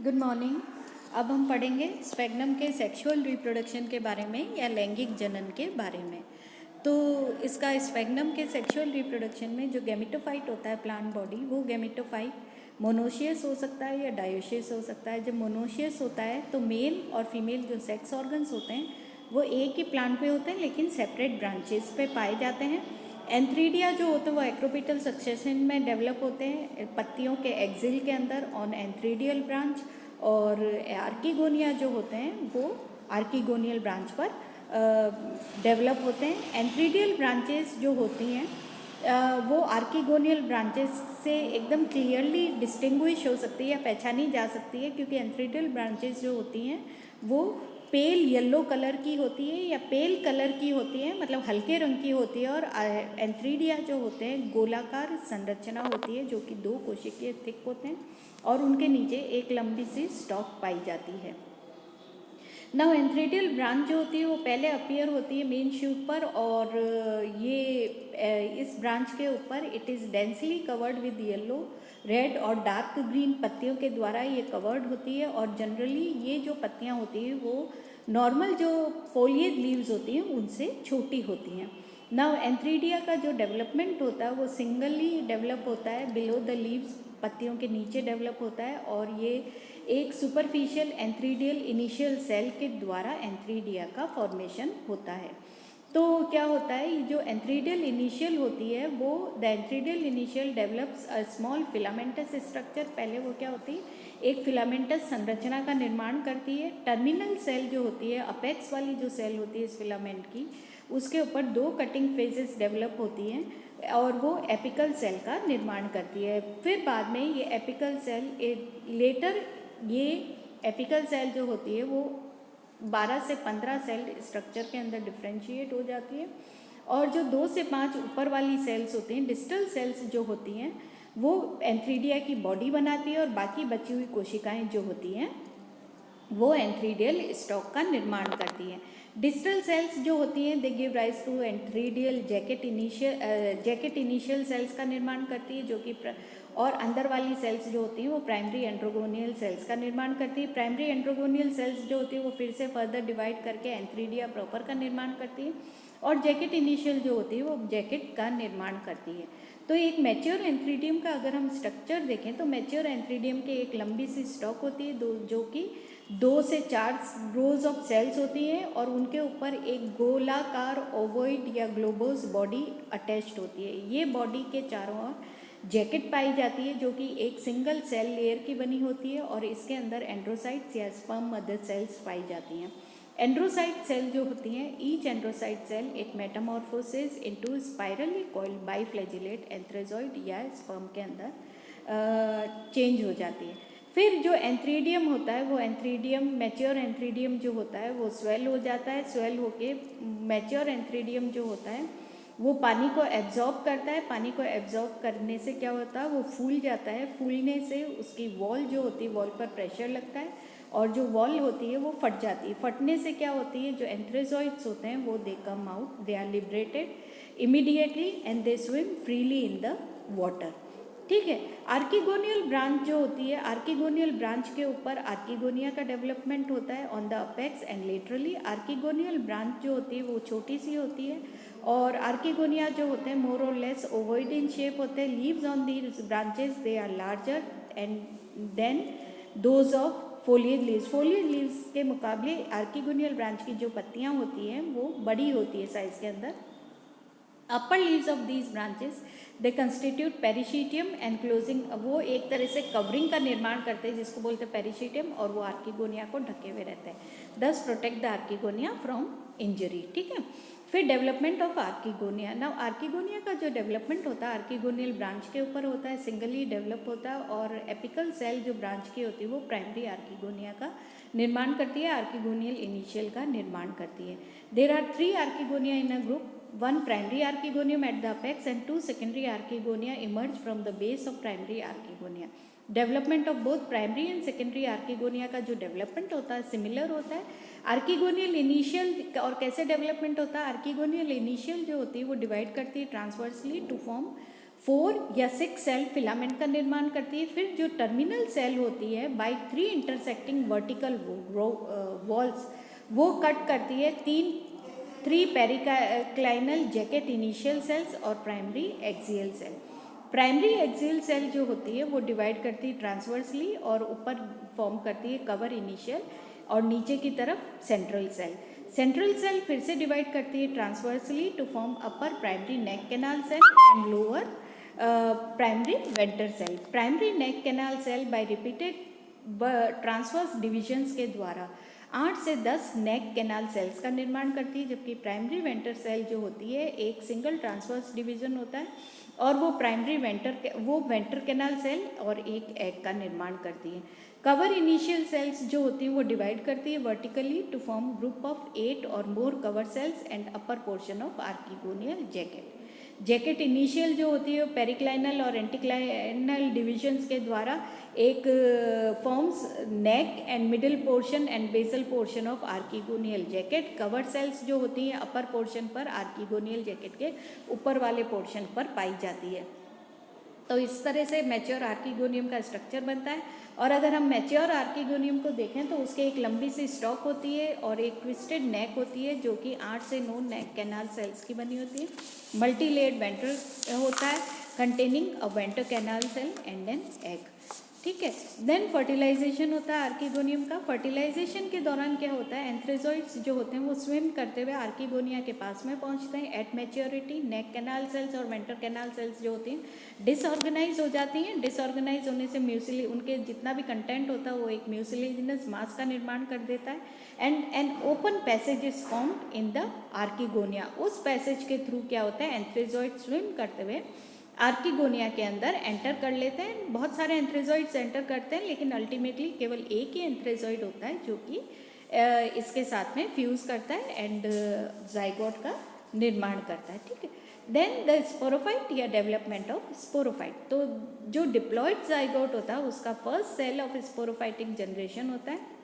Good morning. अब हम पढ़ेंगे स्फेग्नम के सेक्सुअल रिप्रोडक्शन के बारे में या लैंगिक जनन के बारे में। तो इसका स्फेग्नम के सेक्सुअल रिप्रोडक्शन में जो गैमेटोफाइट होता है प्लांट बॉडी, वो गैमेटोफाइट मोनोशियस हो सकता है या डायोशियस हो सकता है। जब मोनोशियस होता है तो मेल और फीमेल जो सेक्स ऑर्गन्स होते हैं वो एक ही प्लांट पे होते हैं लेकिन सेपरेट ब्रांचेस पे पाए जाते हैं। एंथ्रीडिया जो होते हैं वो एक्रोपिटल सक्सेशन में डेवलप होते हैं पत्तियों के एक्सिल के अंदर ऑन एंथ्रीडियल ब्रांच, और आर्किगोनिया जो होते हैं वो आर्किगोनियल ब्रांच पर डेवलप होते हैं। एंथ्रीडियल ब्रांचेस जो होती हैं वो आर्किगोनियल ब्रांचेस से एकदम क्लियरली डिस्टिंग्विश हो सकती है या पहचानी जा सकती है, क्योंकि एंथ्रीडियल ब्रांचेस जो होती हैं वो पेल येलो कलर की होती है या पेल कलर की होती है, मतलब हल्के रंग की होती है। और एंथ्रीडिया जो होते हैं गोलाकार संरचना होती है जो कि 2 कोशिकीय थिक होते हैं और उनके नीचे एक लंबी सी स्टॉक पाई जाती है। नाउ एंथ्रीडियल ब्रांच जो होती है वो पहले अपीयर होती है मेन शूट पर, और ये इस ब्रांच के ऊपर it is densely covered with yellow, red और डार्क ग्रीन पत्तियों के द्वारा ये कवर्ड होती है। और जनरली ये जो पत्तियाँ होती हैं वो नॉर्मल जो फोलिएज लीव्स होती हैं उनसे छोटी होती हैं। नाउ एंथ्रीडिया का जो डेवलपमेंट होता है वो सिंगली डेवलप होता है बिलो द लीव्स, पत्तियों के नीचे डेवलप होता है, और ये एक सुपरफिशियल एंथ्रीडियल इनिशियल सेल के द्वारा एंथ्रीडिया का फॉर्मेशन होता है। तो क्या होता है, जो एंथ्रीडियल इनिशियल होती है वो the antheridial initial develops a small filamentous structure. पहले वो क्या होती है, एक फिलामेंटस संरचना का निर्माण करती है। टर्मिनल सेल जो होती है, अपेक्स वाली जो सेल होती है इस फिलामेंट की, उसके ऊपर 2 कटिंग फेजेस डेवलप होती हैं और वो एपिकल सेल का निर्माण करती है। फिर बाद में ये एपिकल सेल लेटर ये एपिकल सेल जो होती है वो 12 से 15 सेल स्ट्रक्चर के अंदर डिफ्रेंशिएट हो जाती है, और जो 2 से 5 ऊपर वाली सेल्स होती हैं, डिस्टल सेल्स जो होती हैं, वो एंथ्रीडिया की बॉडी बनाती है, और बाकी बची हुई कोशिकाएं जो होती हैं वो एंथ्रीडियल स्टॉक का निर्माण करती हैं। डिस्टल सेल्स जो होती हैं they give rise to antheridial jacket initial cells का निर्माण करती है, जो कि और अंदर वाली सेल्स जो होती हैं वो प्राइमरी एंड्रोगोनियल सेल्स का निर्माण करती है। प्राइमरी एंड्रोगोनियल सेल्स जो होती है वो फिर से फर्दर डिवाइड करके एंथ्रीडिया प्रॉपर का निर्माण करती है, और जैकेट इनिशियल जो होती है वो जैकेट का निर्माण करती है। तो एक मैच्योर एंथ्रीडियम का अगर हम स्ट्रक्चर देखें तो मैच्योर एंथ्रीडियम की एक लंबी सी स्टॉक होती है जो कि 2 से 4 रोज ऑफ सेल्स होती हैं, और उनके ऊपर एक गोलाकार ओवॉइड या ग्लोबोस बॉडी अटैच्ड होती है। ये बॉडी के चारों ओर जैकेट पाई जाती है जो कि एक सिंगल सेल लेयर की बनी होती है, और इसके अंदर एंड्रोसाइट्स या स्पर्म मदर सेल्स पाई जाती हैं। एंड्रोसाइट सेल जो होती हैं, ईच एंड्रोसाइट सेल एक मेटामॉर्फोसिस इनटू स्पाइरली कॉइल्ड बाइफ्लैजिलेट एंथ्रेजॉइड या स्पर्म के अंदर चेंज हो जाती है। फिर जो एंथ्रीडियम होता है वो एंथ्रीडियम मैच्योर एंथ्रीडियम जो होता है वो स्वेल हो जाता है। स्वेल होके मैच्योर एंथ्रीडियम जो होता है वो पानी को एब्जॉर्ब करता है। पानी को एब्जॉर्ब करने से क्या होता है, वो फूल जाता है। फूलने से उसकी वॉल जो होती है, वॉल पर प्रेशर लगता है और जो वॉल होती है वो फट जाती है। फटने से क्या होती है, जो एंथ्रेजॉइड्स होते हैं वो they come out, they are liberated immediately and they swim freely in the water. ठीक है। आर्किगोनियल ब्रांच जो होती है, आर्किगोनियल ब्रांच के ऊपर आर्किगोनिया का डेवलपमेंट होता है on the apex and laterally. Archegonial branch जो होती है वो छोटी सी होती है, और आर्किगोनिया जो होते हैं मोर और लेस ओवॉइड इन शेप होते हैं। Leaves on these branches they are larger and than those of foliage leaves. Foliage leaves के मुकाबले आर्किगोनियल ब्रांच की जो पत्तियां होती हैं वो बड़ी होती है साइज के अंदर। Upper leaves of these branches they constitute perichaetium enclosing, वो एक तरह से कवरिंग का निर्माण करते हैं जिसको बोलते हैं पेरिशीटियम, और वो आर्किगोनिया को ढके हुए रहते हैं, दस protect the archegonia from injury. ठीक है। फिर development of archegonia. Now archegonia का जो डेवलपमेंट होता है आर्किगोनियल ब्रांच के ऊपर होता है, सिंगली डेवलप होता है, और एपिकल सेल जो ब्रांच की होती है वो प्राइमरी आर्किगोनिया का निर्माण करती है, आर्किगोनियल इनिशियल का निर्माण करती है। There are 3 archegonia in a group, 1 primary archegonium at the apex and 2 secondary archegonia emerge from the base of primary archegonia. Development of both primary and secondary archegonia का जो डेवलपमेंट होता है similar होता है। आर्किगोनियल इनिशियल और कैसे development होता है, आर्किगोनियल इनिशियल जो होती है वो डिवाइड करती है ट्रांसवर्सली टू फॉर्म 4 या 6 सेल फिलामेंट का निर्माण करती है। फिर जो टर्मिनल सेल होती है बाय 3 इंटरसेक्टिंग वर्टिकल वॉल्स वो कट करती है 3 पेरिक्लाइनल जैकेट इनिशियल सेल्स और primary axial cell. Primary axial cell जो होती है वो डिवाइड करती है ट्रांसवर्सली और ऊपर फॉर्म करती है कवर इनिशियल और नीचे की तरफ सेंट्रल सेल। सेंट्रल सेल फिर से डिवाइड करती है transversely to form upper primary neck canal cell and lower primary venter cell. Primary neck canal cell by repeated transverse divisions के द्वारा 8 से 10 नेक कैनाल सेल्स का निर्माण करती है, जबकि प्राइमरी वेंटर सेल जो होती है एक सिंगल ट्रांसवर्स डिवीजन होता है और वो वेंटर कैनाल सेल और एक एग का निर्माण करती है। कवर इनिशियल सेल्स जो होती हैं वो डिवाइड करती है vertically to form group of 8 और more cover cells and upper portion of archegonial jacket. Jacket initial जो होती है पेरिक्लाइनल और एंटीक्लाइनल डिविजन्स के द्वारा एक forms neck and middle portion and basal portion of archegonial jacket. Cover cells जो होती हैं अपर पोर्शन पर आर्किगोनियल जैकेट के ऊपर वाले पोर्शन पर पाई जाती है। तो इस तरह से मैच्योर आर्किगोनियम का स्ट्रक्चर बनता है। और अगर हम मैच्योर आर्किगोनियम को देखें तो उसके एक लंबी सी स्टॉक होती है और एक ट्विस्टेड नेक होती है जो कि 8 से 9 नेक कैनाल सेल्स की बनी होती है। मल्टी लेयर्ड वेंटर होता है containing a venter canal cell and an egg. ठीक है। देन फर्टिलाइजेशन होता है आर्किगोनियम का। फर्टिलाइजेशन के दौरान क्या होता है, एंथ्रेजोइड्स जो होते हैं वो स्विम करते हुए आर्किगोनिया के पास में पहुंचते हैं। At maturity neck canal cells और वेंटर कैनाल सेल्स जो होती हैं डिसऑर्गेनाइज हो जाती हैं। डिसऑर्गेनाइज होने से म्यूसिली उनके जितना भी कंटेंट होता है वो एक म्यूसिलिजिनस मास का निर्माण कर देता है and an open passage is formed in the archegonia. उस पैसेज के थ्रू क्या होता है, एंथ्रेजोइड स्विम करते हुए आर्किगोनिया के अंदर एंटर कर लेते हैं। बहुत सारे एंथ्रेजोइड्स एंटर करते हैं लेकिन अल्टीमेटली केवल एक ही एंथ्रेजोइड होता है जो कि इसके साथ में फ्यूज करता है एंड जाइगोट का निर्माण करता है। ठीक है। देन द स्पोरोफाइट या डेवलपमेंट ऑफ स्पोरोफाइट। तो जो डिप्लॉयड जाइगोट होता है उसका first cell of sporophytic generation होता है।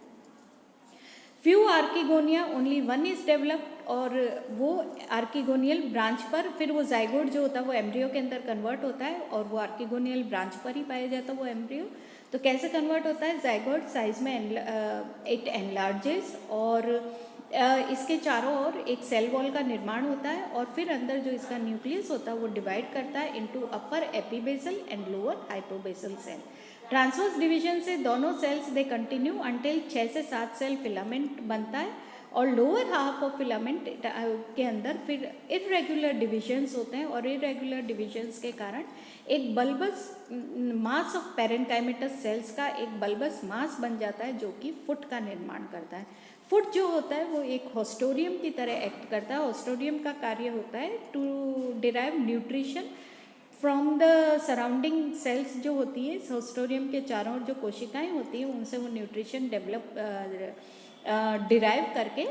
Few archegonia only one is developed और वो आर्किगोनियल ब्रांच पर फिर वो जाइगोट जो होता है वो एम्ब्रियो के अंदर कन्वर्ट होता है और वो आर्किगोनियल ब्रांच पर ही पाया जाता है वो एम्ब्रियो। तो कैसे कन्वर्ट होता है, जाइगोट साइज में इट एनलार्जेस और इसके चारों ओर एक सेल वॉल का निर्माण होता है और फिर अंदर जो इसका न्यूक्लियस होता है वो डिवाइड करता है into upper epibasal and lower hypobasal cell. Transverse division से दोनों सेल्स दे कंटिन्यू अंटिल 6 से 7 सेल फिलामेंट बनता है और लोअर हाफ ऑफ फिलामेंट के अंदर फिर इरेगुलर डिविजन्स होते हैं और इरेगुलर डिविजन्स के कारण एक बल्बस मास ऑफ पेरेन्काइमेटस सेल्स का एक बल्बस मास बन जाता है जो कि फुट का निर्माण करता है। फुट जो होता है वो एक होस्टोरियम की तरह एक्ट करता है। होस्टोरियम का कार्य होता है to derive nutrition from the surrounding cells जो होती है। होस्टोरियम के चारों ओर जो कोशिकाएं होती हैं उनसे वो न्यूट्रिशन डिराइव करके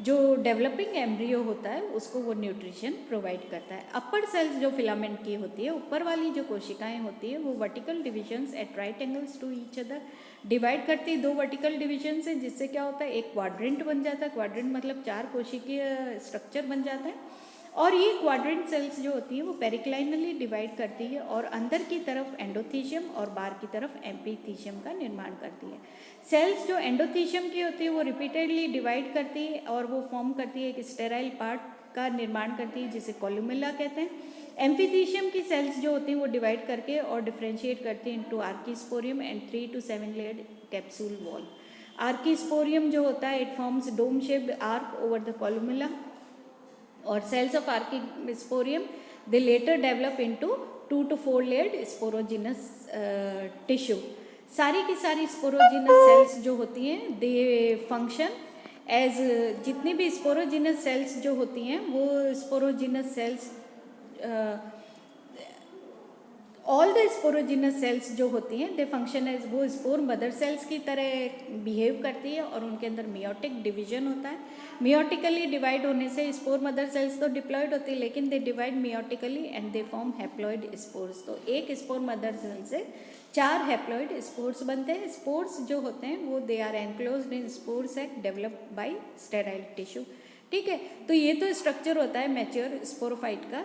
जो डेवलपिंग एम्ब्रियो होता है उसको वो न्यूट्रिशन प्रोवाइड करता है। अपर सेल्स जो फिलामेंट की होती है, ऊपर वाली जो कोशिकाएं होती है वो vertical divisions at right angles to each other divide करती है। 2 वर्टिकल डिविजन से जिससे क्या होता है एक क्वाड्रेंट बन जाता है। क्वाड्रेंट मतलब 4 कोशिकीय स्ट्रक्चर बन जाता है और ये क्वाड्रेंट सेल्स जो होती है वो पेरिक्लाइनली डिवाइड करती है और अंदर की तरफ एंडोथीशियम और बाहर की तरफ एपिथीशियम का निर्माण करती है। सेल्स जो एंडोथीशियम की होती है वो रिपीटेडली डिवाइड करती है और वो फॉर्म करती है एक स्टेराइल पार्ट का निर्माण करती है जिसे कोलुमेला कहते हैं। एम्फीथीशियम की सेल्स जो होती हैं वो डिवाइड करके और डिफ्रेंशिएट करती हैं into archesporium and 3 to 7 layered capsule wall. Archesporium जो होता है it forms dome shaped arch over the columella और cells of archesporium they later develop into 2 to 4 layered sporogenous tissue. सारी की सारी स्पोरोजिनस सेल्स जो होती हैं दे फंक्शन एज जितनी भी स्पोरोजिनस सेल्स जो होती हैं वो sporogenous sales all the sporogenous sales जो होती हैं दे फंक्शन एज वो स्पोर मदर सेल्स की तरह बिहेव करती है और उनके अंदर मियोटिक डिवीजन होता है। मियोटिकली डिवाइड होने से स्पोर मदर सेल्स तो डिप्लॉयड होती है लेकिन they divide meiotically and they form haploid spores. तो एक स्पोर मदर सेल से 4 हैप्लॉइड स्पोर्स बनते हैं। स्पोर्स जो होते हैं वो they are enclosed in spore sac developed by sterile tissue. ठीक है। तो ये तो स्ट्रक्चर होता है मैच्योर स्पोरोफाइट का।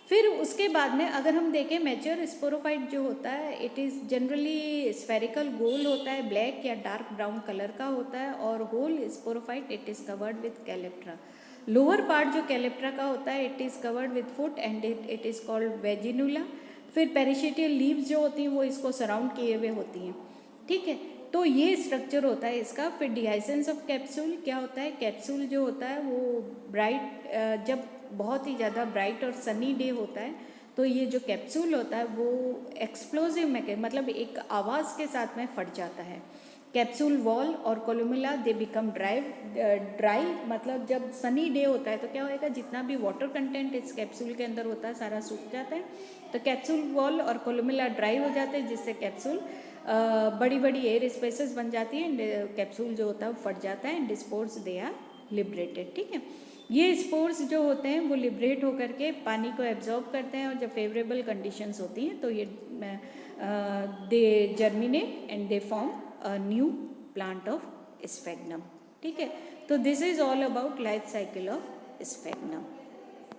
फिर उसके बाद में अगर हम देखें मैच्योर स्पोरोफाइट जो होता है इट इज़ जनरली स्फेरिकल गोल होता है, ब्लैक या डार्क ब्राउन कलर का होता है, और whole sporophyte it is covered with calyptra. Lower part जो कैलेप्ट्रा का होता है it is covered with foot and it is called vaginula. फिर पेरिशिटियल लीव्स जो होती हैं वो इसको सराउंड किए हुए होती हैं, ठीक है। तो ये स्ट्रक्चर होता है इसका। फिर डिहाइसेंस ऑफ कैप्सूल क्या होता है, कैप्सूल जो होता है वो ब्राइट, जब बहुत ही ज़्यादा ब्राइट और सनी डे होता है तो ये जो कैप्सूल होता है वो एक्सप्लोजिव में मतलब एक आवाज़ के साथ में फट जाता है। कैप्सूल वॉल और कोलुमिला दे बिकम ड्राई, मतलब जब सनी डे होता है तो क्या होएगा, जितना भी वाटर कंटेंट इस कैप्सूल के अंदर होता है सारा सूख जाता है, तो कैप्सूल वॉल और कोलुमिला ड्राई हो जाते हैं, जिससे कैप्सूल बड़ी बड़ी एयर स्पेसेस बन जाती है, कैप्सूल जो होता है वो फट जाता है, and spores they are liberated, ठीक है। ये स्पोर्स जो होते हैं वो लिबरेट होकर के पानी को एब्जॉर्ब करते हैं, और जब फेवरेबल कंडीशंस होती हैं तो ये they germinate and they form a new plant of sphagnum, ठीक है। तो this is all about life cycle of स्फेग्नम।